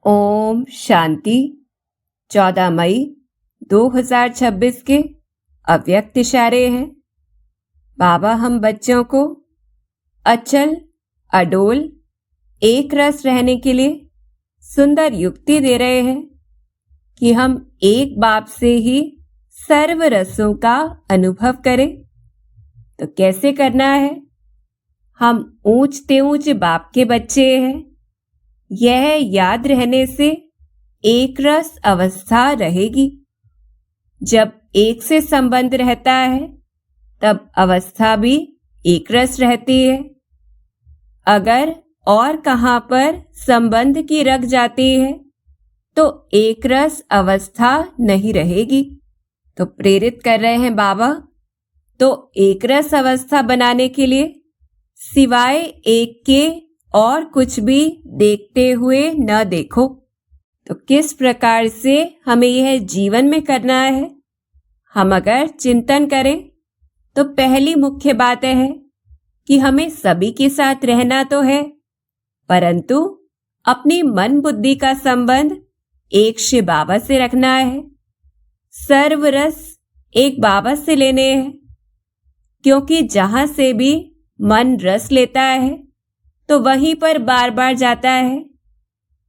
ओम शांति। 14 मई 2026 के अव्यक्त इशारे हैं। बाबा हम बच्चों को अचल अडोल एक रस रहने के लिए सुंदर युक्ति दे रहे हैं कि हम एक बाप से ही सर्व रसों का अनुभव करें। तो कैसे करना है? हम ऊंचते ऊंच बाप के बच्चे हैं। यह याद रहने से एक रस अवस्था रहेगी। जब एक से संबंध रहता है तब अवस्था भी एक रस रहती है। अगर और कहां पर संबंध की रख जाती है तो एक रस अवस्था नहीं रहेगी। तो प्रेरित कर रहे हैं बाबा, तो एक रस अवस्था बनाने के लिए सिवाय एक के और कुछ भी देखते हुए न देखो। तो किस प्रकार से हमें यह जीवन में करना है? हम अगर चिंतन करें तो पहली मुख्य बात है कि हमें सभी के साथ रहना तो है, परंतु अपनी मन बुद्धि का संबंध एक शिव बाबा से रखना है। सर्व रस एक बाबा से लेने हैं, क्योंकि जहां से भी मन रस लेता है तो वहीं पर बार बार जाता है।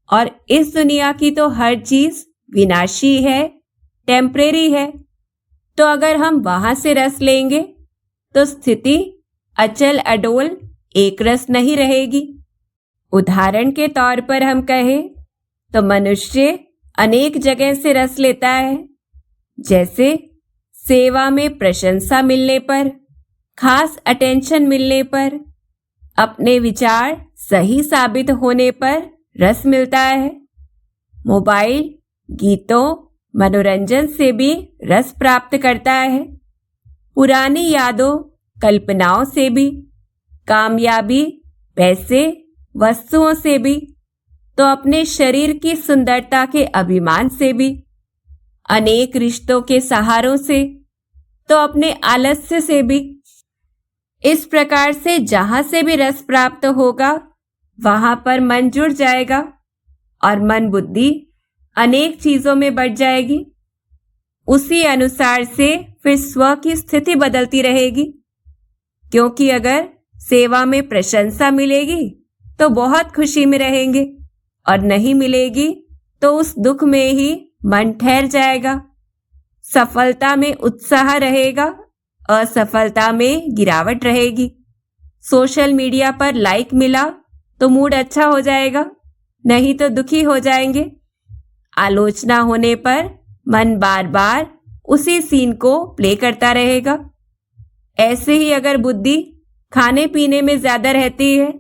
और इस दुनिया की तो हर चीज विनाशी है, टेम्परेरी है। तो अगर हम वहां से रस लेंगे तो स्थिति अचल अडोल एक रस नहीं रहेगी। उदाहरण के तौर पर हम कहें तो मनुष्य अनेक जगह से रस लेता है। जैसे सेवा में प्रशंसा मिलने पर, खास अटेंशन मिलने पर, अपने विचार सही साबित होने पर रस मिलता है। मोबाइल, गीतों, मनोरंजन से भी रस प्राप्त करता है। पुरानी यादों, कल्पनाओं से भी, कामयाबी, पैसे, वस्तुओं से भी, तो अपने शरीर की सुंदरता के अभिमान से भी, अनेक रिश्तों के सहारों से, तो अपने आलस्य से भी। इस प्रकार से जहां से भी रस प्राप्त होगा वहां पर मन जुड़ जाएगा और मन बुद्धि अनेक चीजों में बढ़ जाएगी। उसी अनुसार से फिर स्व की स्थिति बदलती रहेगी। क्योंकि अगर सेवा में प्रशंसा मिलेगी तो बहुत खुशी में रहेंगे, और नहीं मिलेगी तो उस दुख में ही मन ठहर जाएगा। सफलता में उत्साह रहेगा, असफलता में गिरावट रहेगी। सोशल मीडिया पर लाइक मिला तो मूड अच्छा हो जाएगा, नहीं तो दुखी हो जाएंगे। आलोचना होने पर मन बार बार उसी सीन को प्ले करता रहेगा। ऐसे ही अगर बुद्धि खाने पीने में ज्यादा रहती है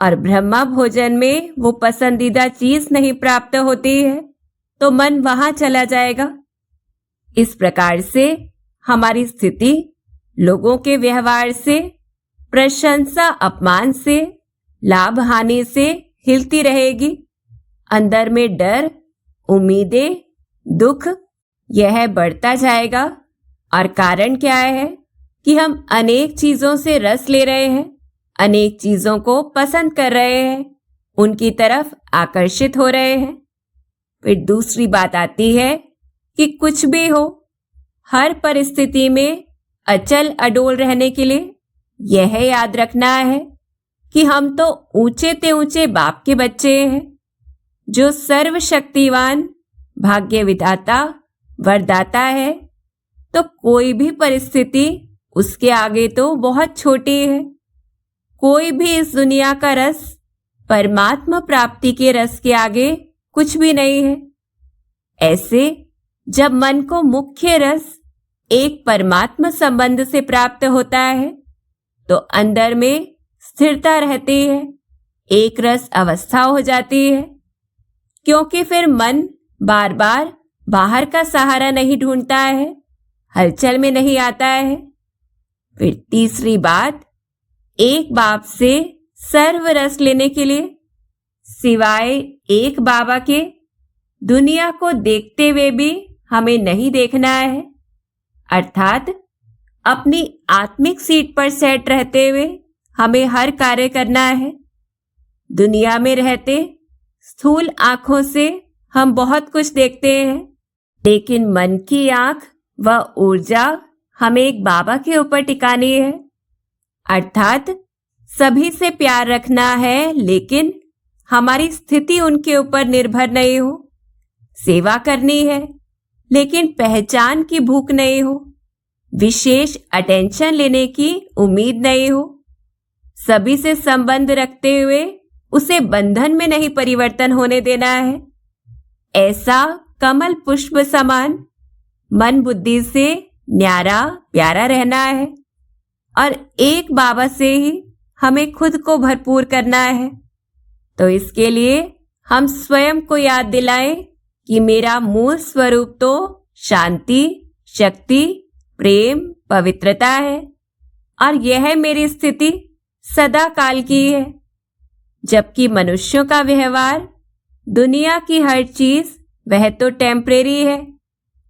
और ब्रह्मा भोजन में वो पसंदीदा चीज नहीं प्राप्त होती है तो मन वहां चला जाएगा। इस प्रकार से हमारी स्थिति लोगों के व्यवहार से, प्रशंसा अपमान से, लाभ हानि से हिलती रहेगी। अंदर में डर, उम्मीदें, दुख, यह बढ़ता जाएगा। और कारण क्या है कि हम अनेक चीजों से रस ले रहे हैं, अनेक चीजों को पसंद कर रहे हैं, उनकी तरफ आकर्षित हो रहे हैं। फिर दूसरी बात आती है कि कुछ भी हो, हर परिस्थिति में अचल अडोल रहने के लिए यह याद रखना है कि हम तो ऊंचे ते ऊंचे बाप के बच्चे हैं, जो सर्वशक्तिवान, भाग्य विधाता, वरदाता है। तो कोई भी परिस्थिति उसके आगे तो बहुत छोटी है। कोई भी इस दुनिया का रस परमात्मा प्राप्ति के रस के आगे कुछ भी नहीं है। ऐसे जब मन को मुख्य रस एक परमात्मा संबंध से प्राप्त होता है तो अंदर में स्थिरता रहती है, एक रस अवस्था हो जाती है। क्योंकि फिर मन बार बार बाहर का सहारा नहीं ढूंढता है, हलचल में नहीं आता है। फिर तीसरी बात, एक बाप से सर्व रस लेने के लिए सिवाय एक बाबा के दुनिया को देखते हुए भी हमें नहीं देखना है। अर्थात अपनी आत्मिक सीट पर सेट रहते हुए हमें हर कार्य करना है। दुनिया में रहते स्थूल आंखों से हम बहुत कुछ देखते हैं, लेकिन मन की आंख व ऊर्जा हमें एक बाबा के ऊपर टिकानी है। अर्थात सभी से प्यार रखना है, लेकिन हमारी स्थिति उनके ऊपर निर्भर नहीं हो। सेवा करनी है, लेकिन पहचान की भूख नहीं हो। विशेष अटेंशन लेने की उम्मीद नहीं हो। सभी से संबंध रखते हुए उसे बंधन में नहीं परिवर्तन होने देना है। ऐसा कमल पुष्प समान मन बुद्धि से न्यारा प्यारा रहना है और एक बाबा से ही हमें खुद को भरपूर करना है। तो इसके लिए हम स्वयं को याद दिलाएं कि मेरा मूल स्वरूप तो शांति, शक्ति, प्रेम, पवित्रता है और यह मेरी स्थिति सदा काल की है। जबकि मनुष्यों का व्यवहार, दुनिया की हर चीज वह तो टेम्परेरी है,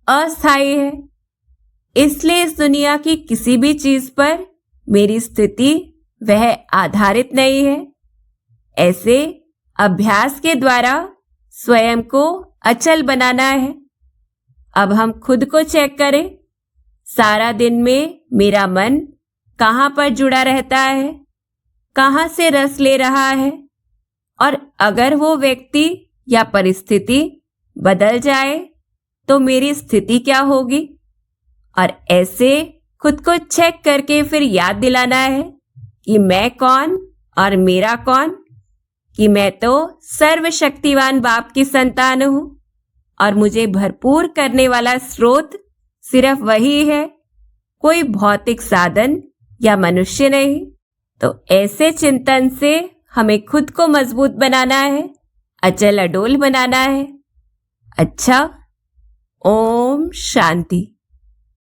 अस्थायी है। इसलिए इस दुनिया की किसी भी चीज पर मेरी स्थिति वह आधारित नहीं है। ऐसे अभ्यास के द्वारा स्वयं को अचल बनाना है। अब हम खुद को चेक करें, सारा दिन में मेरा मन कहाँ पर जुड़ा रहता है, कहाँ से रस ले रहा है, और अगर वो व्यक्ति या परिस्थिति बदल जाए तो मेरी स्थिति क्या होगी। और ऐसे खुद को चेक करके फिर याद दिलाना है कि मैं कौन और मेरा कौन, कि मैं तो सर्वशक्तिवान बाप की संतान हूं और मुझे भरपूर करने वाला स्रोत सिर्फ वही है, कोई भौतिक साधन या मनुष्य नहीं। तो ऐसे चिंतन से हमें खुद को मजबूत बनाना है, अचल अडोल बनाना है। अच्छा, ओम शांति।